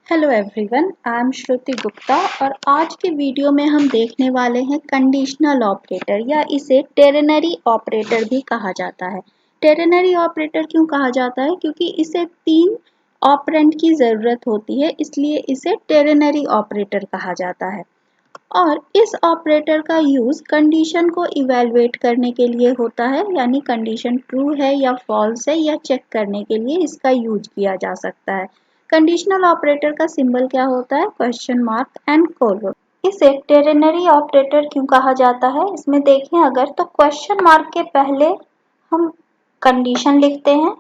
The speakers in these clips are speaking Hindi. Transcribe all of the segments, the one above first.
हेलो एवरीवन, आई एम श्रुति गुप्ता और आज के वीडियो में हम देखने वाले हैं कंडीशनल ऑपरेटर या इसे टेरनरी ऑपरेटर भी कहा जाता है। टेरनरी ऑपरेटर क्यों कहा जाता है? क्योंकि इसे 3 ऑपरेंड की ज़रूरत होती है, इसलिए इसे टेरनरी ऑपरेटर कहा जाता है। और इस ऑपरेटर का यूज़ कंडीशन को इवैल्यूएट करने के लिए होता है, यानी कंडीशन ट्रू है या फॉल्स है या चेक करने के लिए इसका यूज किया जा सकता है। कंडीशनल ऑपरेटर का सिंबल क्या होता है? Question mark and colon. इसे टेरनरी ऑपरेटर क्यों कहा जाता है? इसमें देखें अगर तो क्वेश्चन मार्क के पहले हम कंडीशन लिखते हैं,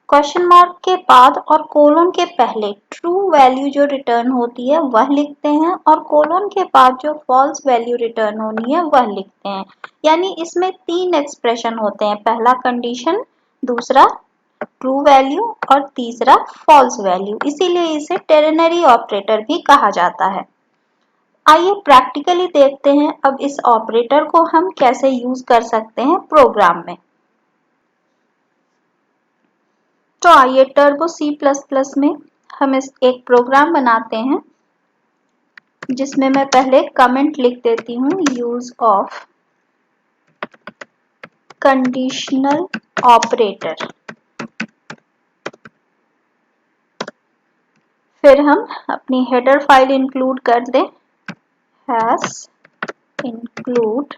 क्वेश्चन मार्क के बाद और कोलन के पहले ट्रू वैल्यू जो रिटर्न होती है वह लिखते हैं और कोलन के बाद जो फॉल्स वैल्यू रिटर्न होनी है वह लिखते हैं। यानी इसमें 3 एक्सप्रेशन होते हैं, पहला कंडीशन, दूसरा ट्रू वैल्यू और तीसरा फॉल्स वैल्यू, इसीलिए इसे टेरनरी ऑपरेटर भी कहा जाता है। आइए प्रैक्टिकली देखते हैं अब इस ऑपरेटर को हम कैसे यूज कर सकते हैं प्रोग्राम में। तो आइए टर्बो C++ में हम एक प्रोग्राम बनाते हैं जिसमें मैं पहले कमेंट लिख देती हूँ, यूज ऑफ कंडीशनल ऑपरेटर। फिर हम अपनी हेडर फाइल इंक्लूड कर दें, हैश इंक्लूड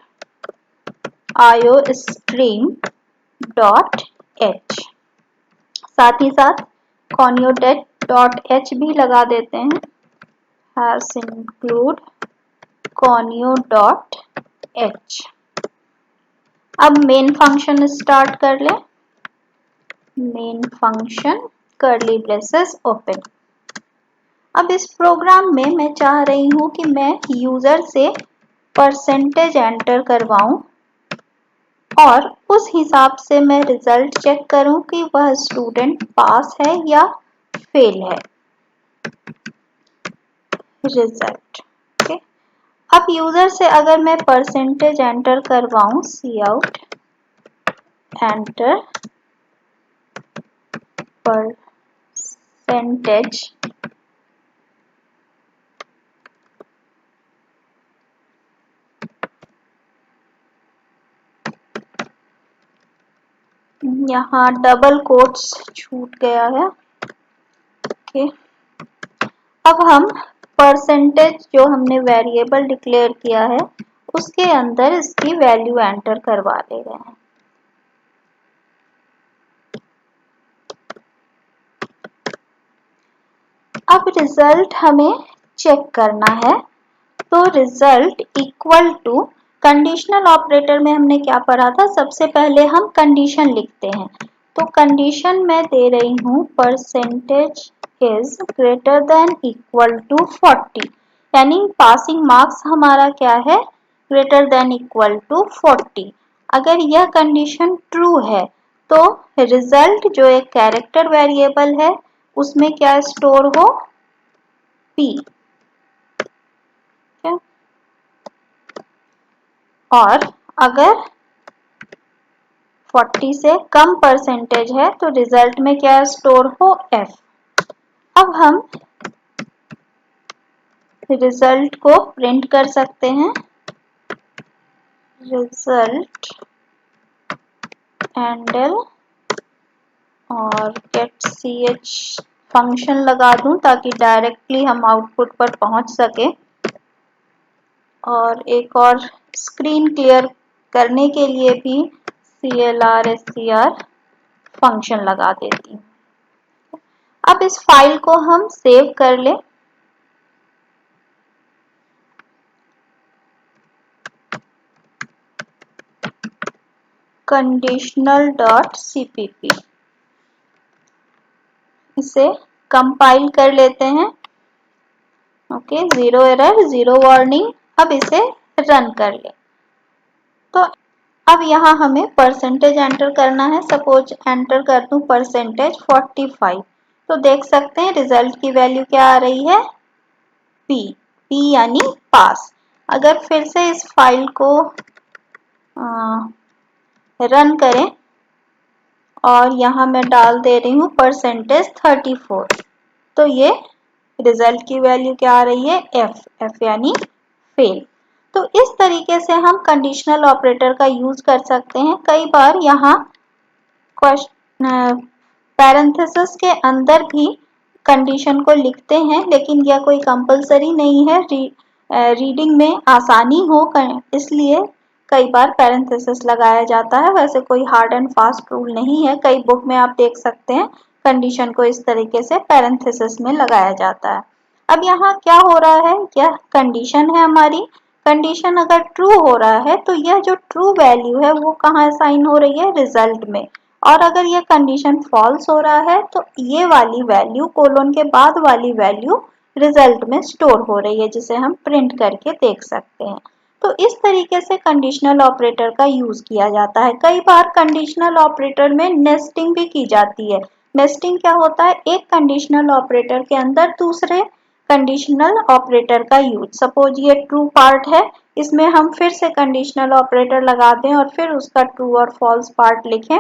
iostream.h, साथ ही साथ conio.h भी लगा देते हैं, हैश इंक्लूड conio.h। अब मेन फंक्शन स्टार्ट कर लें, main function curly braces open. अब इस प्रोग्राम में मैं चाह रही हूं कि मैं यूजर से परसेंटेज एंटर करवाऊं और उस हिसाब से मैं रिजल्ट चेक करूं कि वह स्टूडेंट पास है या फेल है। Result okay. अब यूजर से अगर मैं परसेंटेज एंटर करवाऊं, काउट एंटर परसेंटेज, यहाँ डबल कोट्स छूट गया है ओके। अब हम परसेंटेज जो हमने वेरिएबल डिक्लेयर किया है उसके अंदर इसकी वैल्यू एंटर करवा ले रहे हैं। अब रिजल्ट हमें चेक करना है, तो result equal to, conditional operator में हमने क्या पढ़ा था, सबसे पहले हम कंडीशन लिखते हैं। तो कंडीशन मैं दे रही हूँ percentage is greater than equal to 40, यानी पासिंग मार्क्स हमारा क्या है, ग्रेटर देन इक्वल टू 40। अगर यह कंडीशन ट्रू है तो रिजल्ट जो एक कैरेक्टर वेरिएबल है उसमें क्या स्टोर हो, p। और अगर 40 से कम परसेंटेज है तो रिजल्ट में क्या स्टोर हो, f। अब हम रिजल्ट को प्रिंट कर सकते हैं, रिजल्ट एंडल और गेट ch फंक्शन लगा दूं ताकि डायरेक्टली हम आउटपुट पर पहुंच सके। और एक और स्क्रीन क्लियर करने के लिए भी clr फंक्शन लगा देती हूँ। अब इस फाइल को हम सेव कर लें। conditional.cpp, इसे कंपाइल कर लेते हैं ओके, 0 एरर 0 वार्निंग। अब इसे रन कर ले। तो अब यहाँ हमें परसेंटेज एंटर करना है, सपोज एंटर कर दूं परसेंटेज 45, तो देख सकते हैं रिजल्ट की वैल्यू क्या आ रही है, p, p यानी पास। अगर फिर से इस फाइल को रन करें और यहाँ मैं डाल दे रही हूँ परसेंटेज 34, तो ये रिजल्ट की वैल्यू क्या आ रही है, एफ यानी फेल। तो इस तरीके से हम कंडीशनल ऑपरेटर का यूज कर सकते हैं। कई बार यहाँ पैरेंथेसिस के अंदर भी कंडीशन को लिखते हैं, लेकिन यह कोई कंपलसरी नहीं है। रीडिंग में आसानी हो इसलिए कई बार पैरेंथेसिस लगाया जाता है। वैसे कोई हार्ड एंड फास्ट रूल नहीं है। कई बुक में आप देख सकते हैं कंडीशन को इस तरीके से पैरेंथेसिस में लगाया जाता है। अब यहाँ क्या हो रहा है, यह कंडीशन है हमारी। कंडीशन अगर ट्रू हो रहा है तो यह जो ट्रू वैल्यू है वो कहाँ असाइन हो रही है, रिजल्ट में। और अगर यह कंडीशन फॉल्स हो रहा है तो ये वाली वैल्यू, कोलोन के बाद वाली वैल्यू रिजल्ट में स्टोर हो रही है, जिसे हम प्रिंट करके देख सकते हैं। तो इस तरीके से कंडीशनल ऑपरेटर का यूज किया जाता है। कई बार कंडीशनल ऑपरेटर में नेस्टिंग भी की जाती है। नेस्टिंग क्या होता है, एक कंडीशनल ऑपरेटर के अंदर दूसरे कंडीशनल ऑपरेटर का यूज। सपोज ये ट्रू पार्ट है, इसमें हम फिर से कंडीशनल ऑपरेटर लगा दें और फिर उसका ट्रू और फॉल्स पार्ट लिखें,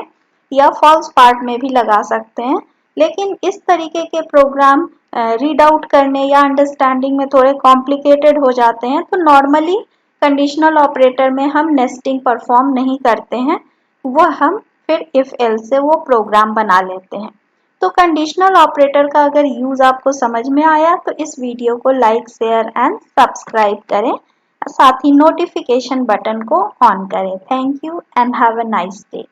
या फॉल्स पार्ट में भी लगा सकते हैं। लेकिन इस तरीके के प्रोग्राम रीड आउट करने या अंडरस्टैंडिंग में थोड़े कॉम्प्लिकेटेड हो जाते हैं, तो नॉर्मली कंडीशनल ऑपरेटर में हम नेस्टिंग परफॉर्म नहीं करते हैं, वह हम फिर इफ एल्स से वो प्रोग्राम बना लेते हैं। तो कंडीशनल ऑपरेटर का अगर यूज आपको समझ में आया तो इस वीडियो को लाइक, शेयर एंड सब्सक्राइब करें। साथ ही नोटिफिकेशन बटन को ऑन करें। Thank you and have a nice day.